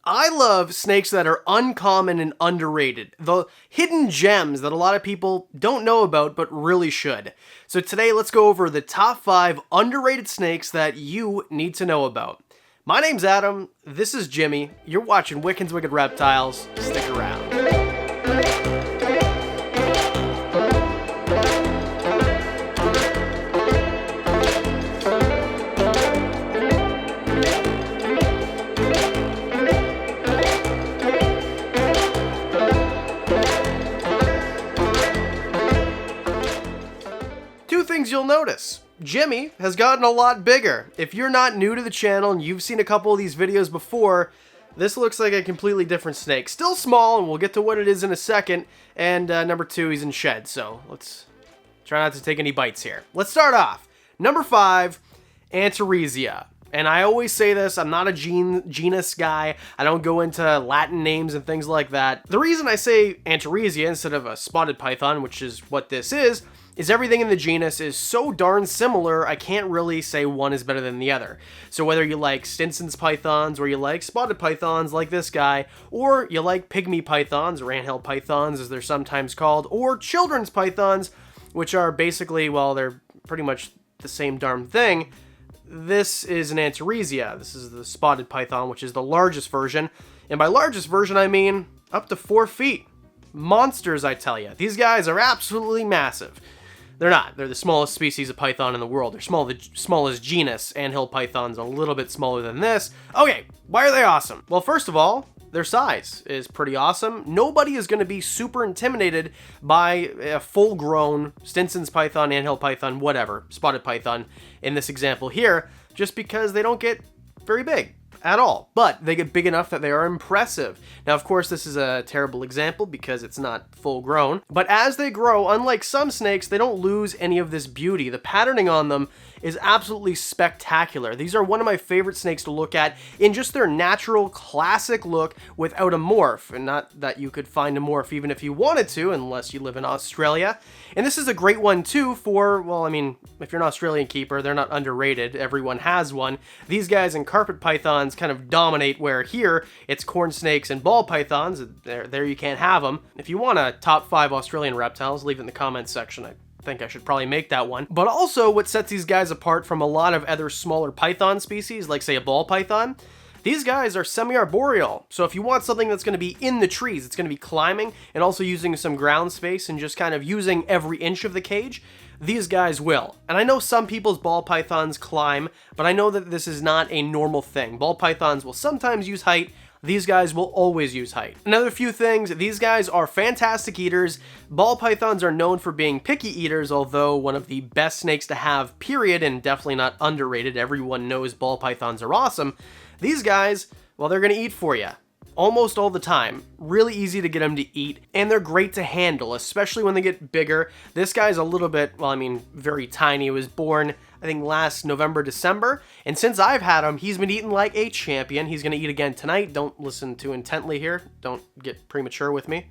I love snakes that are uncommon and underrated, the hidden gems that a lot of people don't know about but really should. So today let's go over the top 5 underrated snakes that you need to know about. My name's Adam, this is Jimmy, you're watching Wiccan's Wicked Reptiles, stick around. Things you'll notice. Jimmy has gotten a lot bigger. If you're not new to the channel and you've seen a couple of these videos before, this looks like a completely different snake. Still small, and we'll get to what it is in a second. And number 2, he's in shed, so let's try not to take any bites here. Let's start off. Number 5, Antaresia. And I always say this, I'm not a genus guy. I don't go into Latin names and things like that. The reason I say Antaresia instead of a spotted python, which is what this is everything in the genus is so darn similar, I can't really say one is better than the other. So whether you like Stinson's pythons, or you like spotted pythons like this guy, or you like pygmy pythons, or anthill pythons as they're sometimes called, or children's pythons, which are basically, well, they're pretty much the same darn thing, this is an Antaresia. This is the spotted python, which is the largest version. And by largest version, I mean up to 4 feet. Monsters, I tell you. These guys are absolutely massive. They're not. They're the smallest species of python in the world. They're smallest genus. Anthill python's a little bit smaller than this. Okay, why are they awesome? Well, first of all, their size is pretty awesome. Nobody is going to be super intimidated by a full-grown Stinson's python, anthill python, whatever, spotted python in this example here, just because they don't get very big at all, but they get big enough that they are impressive. Now, of course, this is a terrible example because it's not full grown, but as they grow, unlike some snakes, they don't lose any of this beauty. The patterning on them is absolutely spectacular. These are one of my favorite snakes to look at in just their natural classic look without a morph, and not that you could find a morph even if you wanted to, unless you live in Australia. And this is a great one too for, well, I mean, if you're an Australian keeper, they're not underrated. Everyone has one. These guys in carpet pythons kind of dominate, where here it's corn snakes and ball pythons. There you can't have them. If you want a top 5 Australian reptiles, leave it in the comments section. I think I should probably make that one. But also what sets these guys apart from a lot of other smaller python species, like say a ball python, these guys are semi-arboreal. So if you want something that's going to be in the trees, it's going to be climbing and also using some ground space and just kind of using every inch of the cage, these guys will. And I know some people's ball pythons climb, but I know that this is not a normal thing. Ball pythons will sometimes use height. These guys will always use height. Another few things, these guys are fantastic eaters. Ball pythons are known for being picky eaters, although one of the best snakes to have, period, and definitely not underrated. Everyone knows ball pythons are awesome. These guys, well, they're gonna eat for you. Almost all the time. Really easy to get them to eat, and they're great to handle, especially when they get bigger. This guy's a little bit, well, I mean, very tiny. He was born, I think, last November, December, and since I've had him, he's been eating like a champion. He's gonna eat again tonight. Don't listen too intently here. Don't get premature with me.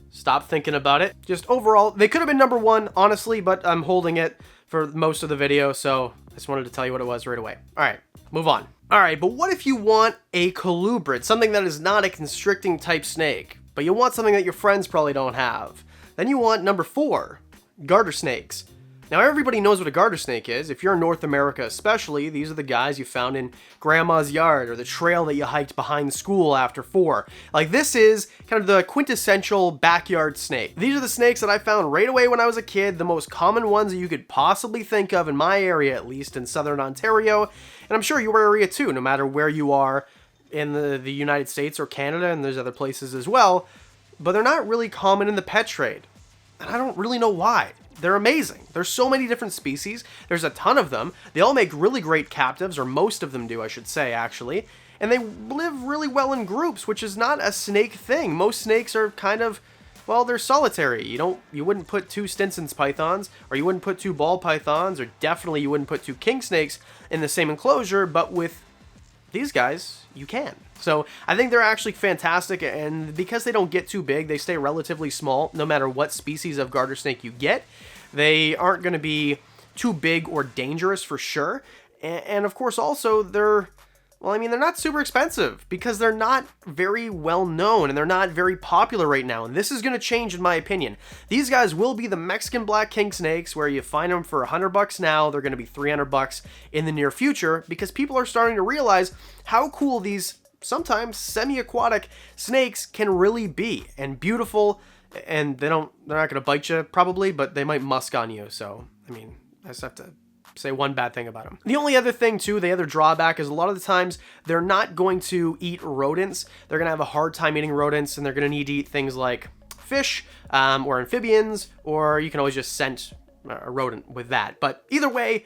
Stop thinking about it. Just overall, they could have been number 1, honestly, but I'm holding it for most of the video, so I just wanted to tell you what it was right away. All right, move on. All right, but what if you want a colubrid, something that is not a constricting type snake, but you want something that your friends probably don't have? Then you want number 4, garter snakes. Now, everybody knows what a garter snake is. If you're in North America especially, these are the guys you found in grandma's yard or the trail that you hiked behind school after 4. Like, this is kind of the quintessential backyard snake. These are the snakes that I found right away when I was a kid, the most common ones that you could possibly think of in my area, at least in southern Ontario, and I'm sure your area too, no matter where you are in the United States or Canada, and there's other places as well, but they're not really common in the pet trade, and I don't really know why. They're amazing. There's so many different species. There's a ton of them. They all make really great captives, or most of them do, I should say, actually. And they live really well in groups, which is not a snake thing. Most snakes are kind of, well, they're solitary. You wouldn't put 2 Stinson's pythons, or you wouldn't put 2 ball pythons, or definitely you wouldn't put 2 king snakes in the same enclosure, but with these guys, you can. So I think they're actually fantastic, and because they don't get too big, they stay relatively small no matter what species of garter snake you get. They aren't going to be too big or dangerous for sure. And of course, also, they're Well, I mean, they're not super expensive because they're not very well known and they're not very popular right now. And this is going to change in my opinion. These guys will be the Mexican black king snakes where you find them for $100 now. They're going to be $300 in the near future because people are starting to realize how cool these sometimes semi-aquatic snakes can really be and beautiful. And they're not going to bite you probably, but they might musk on you. So, I mean, I just have to say one bad thing about them. The only other thing too, the other drawback is a lot of the times they're not going to eat rodents. They're going to have a hard time eating rodents and they're going to need to eat things like fish or amphibians, or you can always just scent a rodent with that. But either way,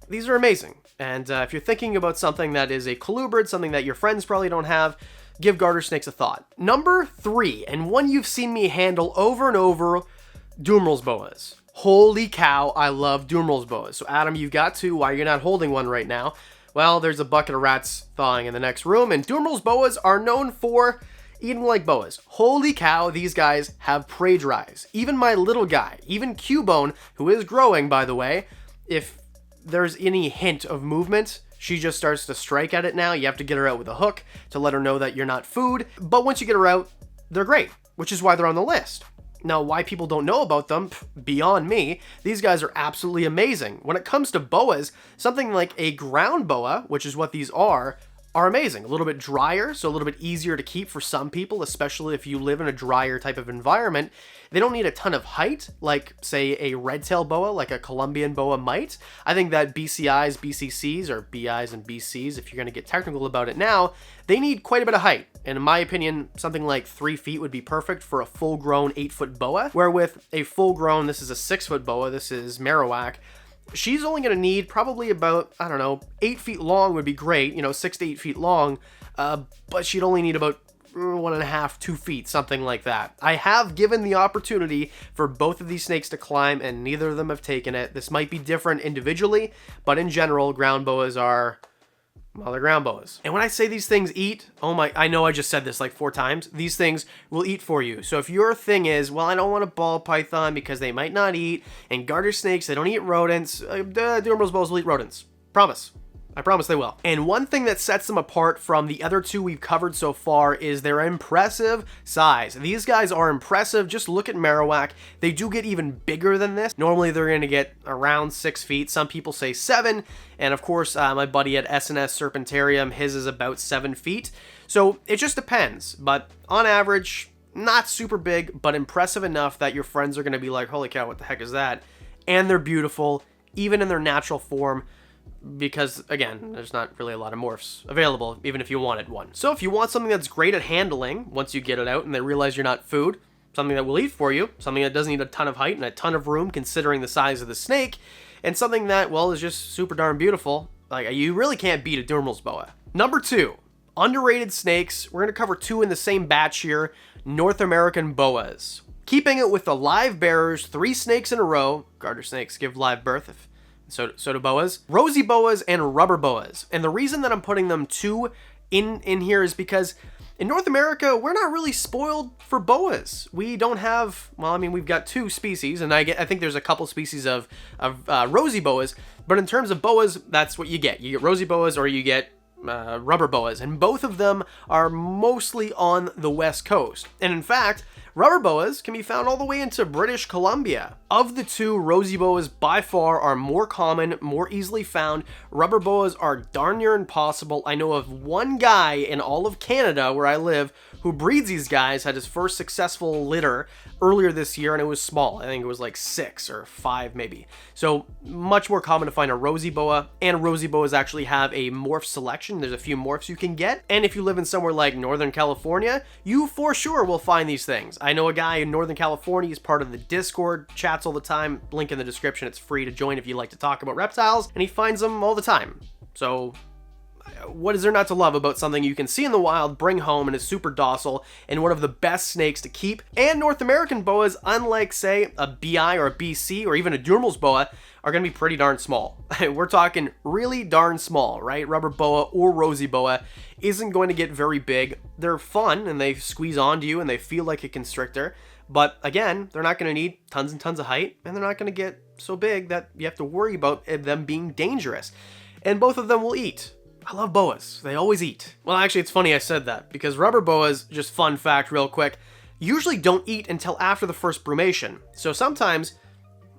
these are amazing. And if you're thinking about something that is a colubrid, something that your friends probably don't have, give garter snakes a thought. Number 3, and one you've seen me handle over and over, Dumeril's boas. Holy cow, I love Dumeril's boas. So Adam, you've got two. Why you're not holding one right now? Well, there's a bucket of rats thawing in the next room, and Dumeril's boas are known for eating like boas. Holy cow, these guys have prey drives. Even my little guy, even Cubone, who is growing, by the way, if there's any hint of movement, she just starts to strike at it now. You have to get her out with a hook to let her know that you're not food. But once you get her out, they're great, which is why they're on the list. Now, why people don't know about them, beyond me, these guys are absolutely amazing. When it comes to boas, something like a ground boa, which is what these are amazing. A little bit drier, so a little bit easier to keep for some people, especially if you live in a drier type of environment. They don't need a ton of height, like, say, a red-tailed boa, like a Colombian boa might. I think that BCIs, BCCs, or BIs and BCs, if you're going to get technical about it now, they need quite a bit of height. And in my opinion, something like 3 feet would be perfect for a full-grown 8-foot boa, where with a full-grown, this is a 6-foot boa, this is Marowak, she's only going to need probably about, 8 feet long would be great, 6 to 8 feet long, but she'd only need about 1.5, 2 feet, something like that. I have given the opportunity for both of these snakes to climb, and neither of them have taken it. This might be different individually, but in general, ground boas are, well, they're ground boas. And when I say these things eat, I know I just said this like 4 times. These things will eat for you. So if your thing is, well, I don't want a ball python because they might not eat, and garter snakes, they don't eat rodents, Dumeril's boas will eat rodents. Promise. I promise they will. And one thing that sets them apart from the other two we've covered so far is their impressive size. These guys are impressive. Just look at Marowak. They do get even bigger than this. Normally they're going to get around 6 feet. Some people say 7. And of course, my buddy at S&S Serpentarium, his is about 7 feet. So it just depends. But on average, not super big, but impressive enough that your friends are going to be like, holy cow, what the heck is that? And they're beautiful, even in their natural form. Because, again, there's not really a lot of morphs available, even if you wanted one. So if you want something that's great at handling, once you get it out and they realize you're not food, something that will eat for you, something that doesn't need a ton of height and a ton of room considering the size of the snake, and something that, well, is just super darn beautiful, like, you really can't beat a Dumeril's boa. Number 2, underrated snakes. We're going to cover 2 in the same batch here, North American boas. Keeping it with the live bearers, 3 snakes in a row, garter snakes give live birth, so do boas, rosy boas, and rubber boas. And the reason that I'm putting them 2 in here is because in North America, we're not really spoiled for boas. We don't have, we've got 2 species, and I think there's a couple species of rosy boas, but in terms of boas, that's what you get. You get rosy boas or you get rubber boas, and both of them are mostly on the West Coast. And in fact, rubber boas can be found all the way into British Columbia. Of the 2, rosy boas by far are more common, more easily found. Rubber boas are darn near impossible. I know of one guy in all of Canada where I live who breeds these guys, had his first successful litter earlier this year, and it was small. I think it was like 6 or 5 maybe. So much more common to find a rosy boa, and rosy boas actually have a morph selection. There's a few morphs you can get, and if you live in somewhere like Northern California, you for sure will find these things. I know a guy in Northern California. He's part of the Discord, chats all the time. Link in the description. It's free to join if you like to talk about reptiles, and he finds them all the time. So what is there not to love about something you can see in the wild, bring home, and is super docile, and one of the best snakes to keep? And North American boas, unlike, say, a BI or a BC or even a Dumeril's boa, are going to be pretty darn small. We're talking really darn small, right? Rubber boa or rosy boa isn't going to get very big. They're fun, and they squeeze onto you, and they feel like a constrictor. But again, they're not going to need tons and tons of height, and they're not going to get so big that you have to worry about them being dangerous. And both of them will eat. I love boas. They always eat. Well, actually, it's funny I said that, because rubber boas, just fun fact real quick, usually don't eat until after the first brumation. So sometimes,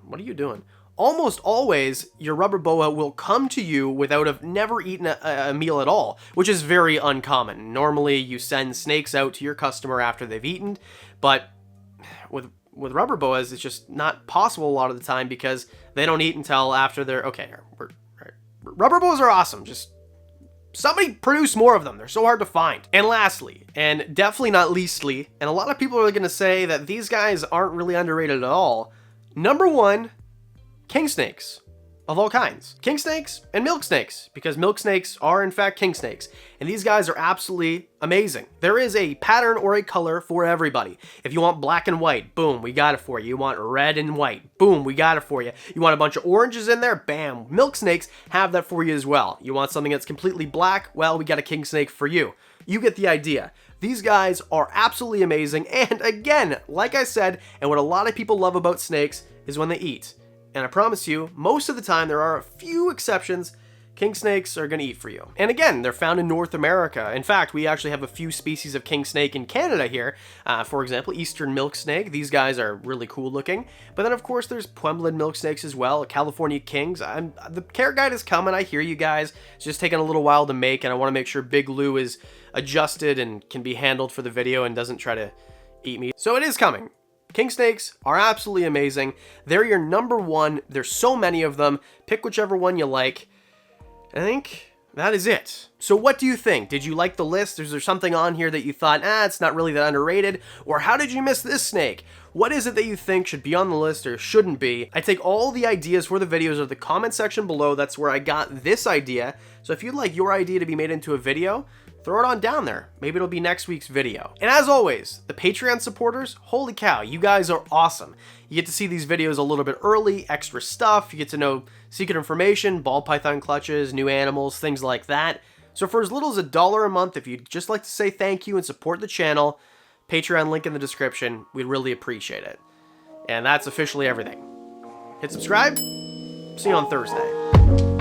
what are you doing? Almost always, your rubber boa will come to you without have never eaten a meal at all, which is very uncommon. Normally, you send snakes out to your customer after they've eaten, but with rubber boas, it's just not possible a lot of the time because they don't eat until after they're... Okay, rubber boas are awesome. Just somebody produce more of them. They're so hard to find. And lastly, and definitely not leastly, and a lot of people are going to say that these guys aren't really underrated at all. Number one, king snakes of all kinds. King snakes and milk snakes, because milk snakes are in fact king snakes. And these guys are absolutely amazing. There is a pattern or a color for everybody. If you want black and white, boom, we got it for you. You want red and white, boom, we got it for you. You want a bunch of oranges in there, bam. Milk snakes have that for you as well. You want something that's completely black, well, we got a king snake for you. You get the idea. These guys are absolutely amazing. And again, like I said, and what a lot of people love about snakes is when they eat. And I promise you, most of the time, there are a few exceptions, king snakes are going to eat for you. And again, they're found in North America. In fact, we actually have a few species of king snake in Canada here. For example, eastern milk snake. These guys are really cool looking. But then, of course, there's Puebloan milk snakes as well, California kings. The care guide is coming. I hear you guys. It's just taking a little while to make, and I want to make sure Big Lou is adjusted and can be handled for the video and doesn't try to eat me. So it is coming. King snakes are absolutely amazing. They're your number one. There's so many of them. Pick whichever one you like. I think that is it. So what do you think? Did you like the list? Is there something on here that you thought, it's not really that underrated? Or how did you miss this snake? What is it that you think should be on the list or shouldn't be? I take all the ideas for the videos of the comment section below. That's where I got this idea. So if you'd like your idea to be made into a video, throw it on down there. Maybe it'll be next week's video. And as always, the Patreon supporters, holy cow, you guys are awesome. You get to see these videos a little bit early, extra stuff. You get to know secret information, ball python clutches, new animals, things like that. So for as little as $1 a month, if you'd just like to say thank you and support the channel, Patreon link in the description, we'd really appreciate it. And that's officially everything. Hit subscribe. See you on Thursday.